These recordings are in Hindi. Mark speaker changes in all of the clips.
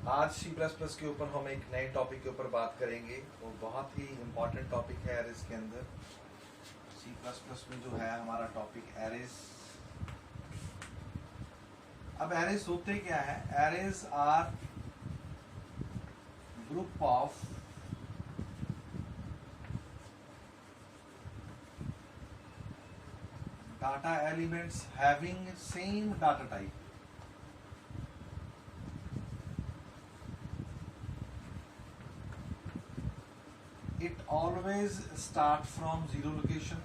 Speaker 1: आज C++ के ऊपर हम एक नए टॉपिक के ऊपर बात करेंगे। वो बहुत ही इम्पोर्टेंट टॉपिक है एरेज के अंदर। C++ में जो है हमारा टॉपिक एरेज। अब एरेज होते क्या है? Arrays are group of data elements having same data type. It always start from zero location.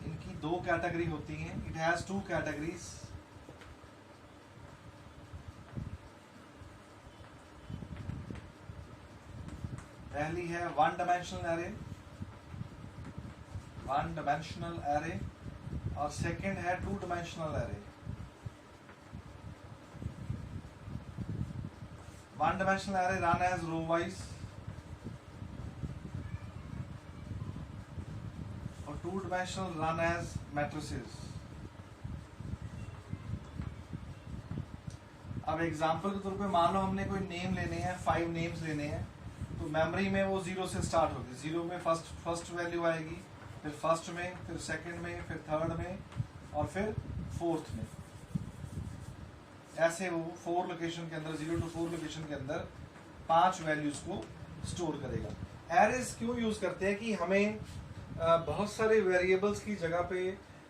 Speaker 1: इनकी दो कैटेगरी होती हैं. It has two categories. पहली है वन डायमेंशनल एरे और सेकंड है two dimensional array. One dimensional array run as row wise और two dimensional run as matrices. अब एग्जांपल के तौर पे मान लो हमने कोई नेम लेने हैं, 5 नेम्स लेने हैं, तो मेमोरी में वो जीरो से स्टार्ट होगी. जीरो में फर्स्ट वैल्यू आएगी, फिर फर्स्ट में, फिर सेकंड में, फिर थर्ड में और फिर फोर्थ में. ऐसे वो 4 लोकेशन के अंदर, 0 to 4 लोकेशन के अंदर 5 वैल्यूज को स्टोर करेगा. एरेज क्यों यूज करते हैं कि हमें बहुत सारे वेरिएबल्स की जगह पे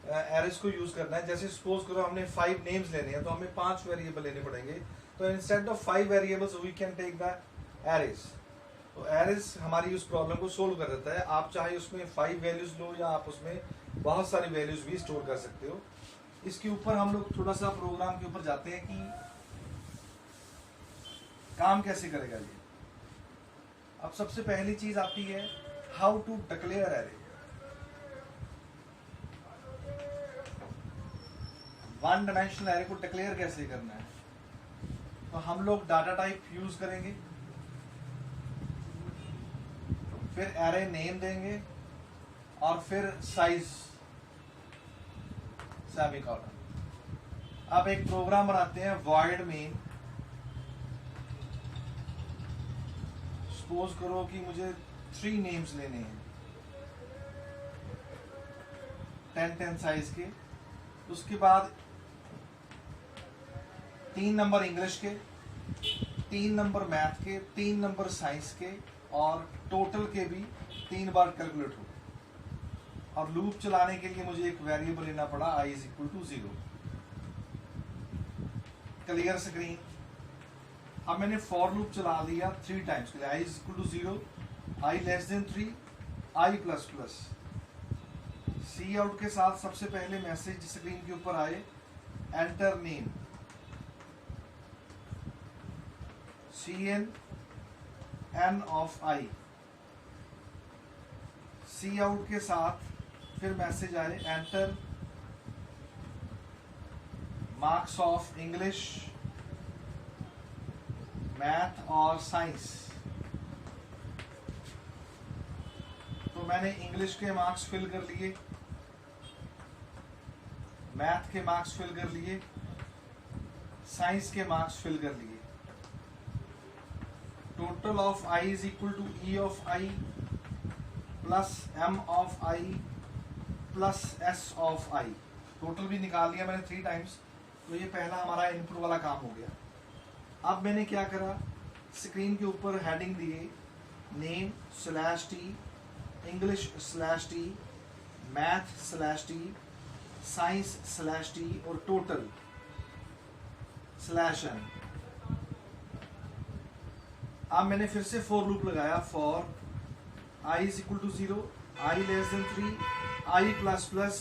Speaker 1: एरेज को यूज करना है. जैसे सपोज करो हमने 5 नेम्स लेने हैं तो हमें 5 वेरिएबल लेने पड़ेंगे. तो instead of 5 variables we can take the arrays. तो एरेज हमारी उस प्रॉब्लम को सोल्व कर देता है. आप चाहे उसमें 5 वैल्यूज लो या आप उसमें बहुत सारी वैल्यूज भी स्टोर कर सकते हो. इसके ऊपर हम लोग थोड़ा सा प्रोग्राम के ऊपर जाते हैं कि काम कैसे करेगा ये. अब सबसे पहली चीज आती है how to declare array. One dimensional array को डिक्लेयर कैसे करना है? तो हम लोग डाटा टाइप यूज करेंगे, फिर एरे नेम देंगे और फिर साइज सेमीकोलन. अब एक प्रोग्राम बनाते हैं void main. सपोज करो कि मुझे 3 नेम्स लेने हैं 10 साइज के. उसके बाद 3 नंबर इंग्लिश के, 3 नंबर मैथ के, 3 नंबर साइंस के और टोटल के भी 3 बार कैलकुलेट हो. और लूप चलाने के लिए मुझे एक वेरिएबल लेना पड़ा i is equal to 0. Clear screen. अब मैंने फॉर लूप चला दिया 3 टाइम्स के लिए. i is equal to 0, i less than 3, i plus plus. C out के साथ सबसे पहले मैसेज स्क्रीन के ऊपर आए enter name, cn n of i. C out के साथ फिर मैसेज आए enter marks of English, math और साइंस. तो मैंने इंग्लिश के मार्क्स फिल कर लिए, मैथ के मार्क्स फिल कर लिए, साइंस के मार्क्स फिल कर लिए. Total of i is equal to e of i plus m of i plus s of i. टोटल भी निकाल लिया मैंने 3 टाइम्स. तो ये पहला हमारा इनपुट वाला काम हो गया. अब मैंने क्या करा, स्क्रीन के ऊपर हेडिंग दिए name /t, English /t, math /t, science /t और टोटल /n. अब मैंने फिर से फॉर लूप लगाया. For i is equal to 0, i less than 3, i plus plus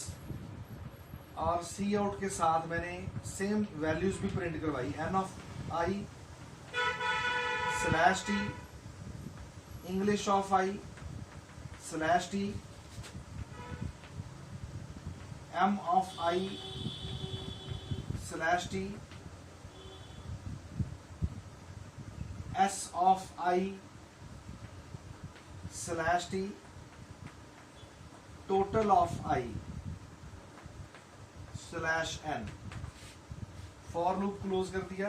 Speaker 1: और सी आउट के साथ मैंने सेम वैल्यूज भी प्रिंट करवाई. n of i /t, English of i /t, m of i /t, s of i /t, total of i. Slash n, for loop close कर दिया,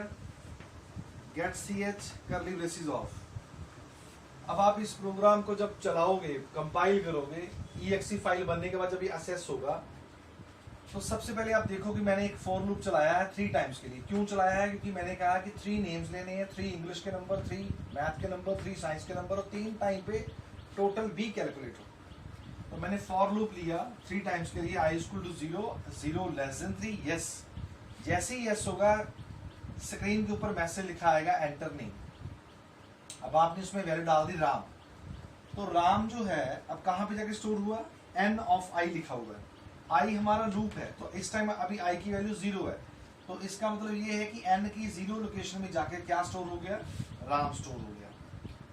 Speaker 1: get C H curly braces off. अब आप इस प्रोग्राम को जब चलाओगे, कंपाइल करोगे, EXE फाइल बनने के बाद जब ये असेस होगा तो सबसे पहले आप देखो कि मैंने एक फॉर लूप चलाया है 3 टाइम्स के लिए। क्यों चलाया है? क्योंकि मैंने कहा कि 3 नेम्स लेने हैं, 3 इंग्लिश के नंबर, 3 मैथ के नंबर, 3 साइंस के नंबर, और 3 टाइम पे टोटल बी कैलकुलेट हो। तो मैंने फॉर लूप लिया 3 टाइम्स के लिए, i equal to 0, 0 less than 3, yes. जैसे ही यस होगा स्क्रीन के ऊपर मैसेज लिखा आएगा एंटर नेम। अब आपने उसमें वैल्यू डाल दी राम, तो राम जो है अब कहां पे जाके स्टोर हुआ? n ऑफ i लिखा हुआ है, i हमारा लूप है, तो इस टाइम अभी i की वैल्यू 0 है, तो इसका मतलब ये है कि n की 0 लोकेशन में जाके क्या स्टोर हो गया? राम स्टोर हो गया।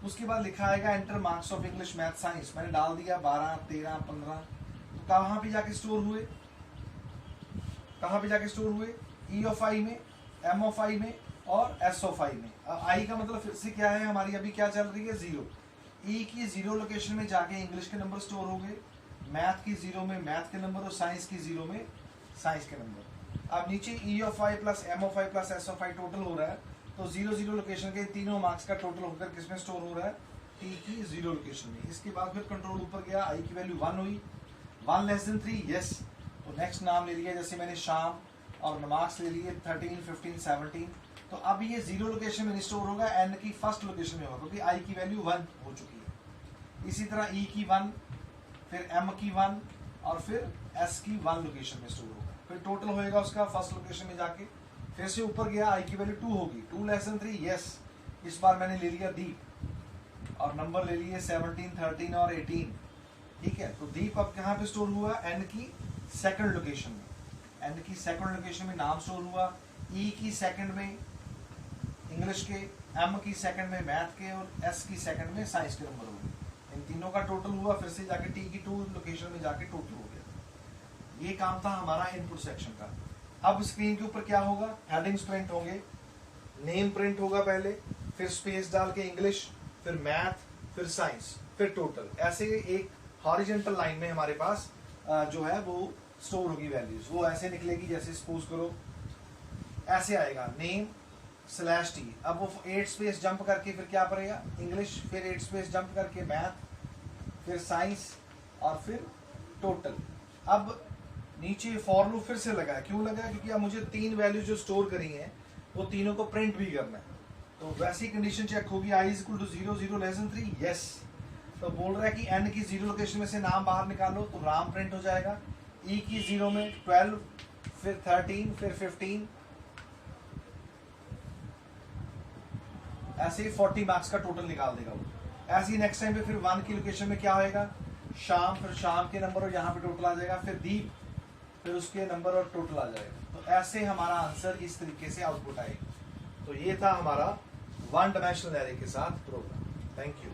Speaker 1: उसके बाद लिखा आएगा enter marks of English math science, मैंने डाल दिया 12, 13, 15, तो कहां पे जाके स्टोर हुए? कहां पे जाके स्टोर हुए? e ऑफ i में, m ऑफ i में और s ऑफ i में। i का मतलब फिर से क्या है? हमारी अभी क्या चल रही है? 0। e की 0 लोकेशन में जाके इंग्लिश के नंबर स्टोर हो गए, मैथ की 0 में मैथ के नंबर और साइंस की 0 में साइंस के नंबर। अब नीचे e of i plus m of i plus s of i total हो रहा है, तो 0 0 लोकेशन के तीनों मार्क्स का टोटल होकर किसमें स्टोर हो रहा है? t की 0 लोकेशन में। इसके बाद फिर कंट्रोल ऊपर गया, i की वैल्यू 1 हुई, 1 लेस देन 3, यस। तो नेक्स्ट नाम ले लिया, जैसे मैंने शाम, और मार्क्स ले लिए 13, 15, 17। तो अब ये 0 लोकेशन में स्टोर होगा, n की फर्स्ट लोकेशन में होगा, क्योंकि i की वैल्यू 1 हो चुकी है। इसी तरह e की 1, फिर m की 1 और फिर s की 1 लोकेशन में स्टोर होगा। फिर टोटल होएगा उसका फर्स्ट लोकेशन में जाके, फिर से ऊपर गया, i की वैल्यू 2 होगी, 2 लेस देन 3, यस। इस बार मैंने ले लिया दीप और नंबर ले लिए 17, 13 और 18, ठीक है। तो दीप अब कहाँ पे स्टोर हुआ? n की सेकंड लोकेशन में, n की सेकंड लोकेशन में नाम स्टोर हुआ, e की सेकंड में इंग्लिश के, m की सेकंड में मैथ के और s की सेकंड में साइंस के नंबर हुए। इन तीनों का टोटल हुआ, फिर से जाके t की 2 लोकेशन में जाके टोटल हो गया। ये काम था हमारा इनपुट सेक्शन का। अब स्क्रीन के ऊपर क्या होगा? हेडिंग्स प्रिंट होंगे, नेम प्रिंट होगा पहले, फिर स्पेस डाल के इंग्लिश, फिर मैथ, फिर साइंस, फिर टोटल। ऐसे एक हॉरिजॉन्टल लाइन में हमारे पास जो है वो स्टोर होगी वैल्यूज। वो ऐसे निकलेगी, जैसे सपोज करो ऐसे आएगा नेम स्लैश टी। अब वो 8 स्पेस जंप करके फिर क्या पड़ेगा? इंग्लिश, फिर 8 स्पेस जंप करके मैथ, फिर साइंस और फिर टोटल। अब नीचे फॉर लूप फिर से लगा है। क्यों लगा है? क्योंकि अब मुझे 3 वैल्यूज जो स्टोर करी हैं वो तीनों को प्रिंट भी करना है। तो वैसी कंडीशन चेक होगी, i equal to 0, 0 less than 3, yes. तो बोल रहा है कि n की 0 लोकेशन में से नाम बाहर निकालो, तो राम प्रिंट हो जाएगा। e की 0 में 12, फिर 13, फिर 15, ऐसे ही 40 मार्क्स का टोटल निकाल देगा वो। ऐसे ही नेक्स्ट टाइम पे फिर 1 की लोकेशन में क्या होएगा? शाम, फिर शाम के नंबर और यहाँ पे टोटल आ जाएगा, फिर दीप, फिर उसके नंबर और टोटल आ जाएगा। तो ऐसे हमारा आंसर इस तरीके से आउटपुट आएगा। तो ये था हमारा 1 डायमेंशनल एरे के साथ प्रोग्राम। Thank you.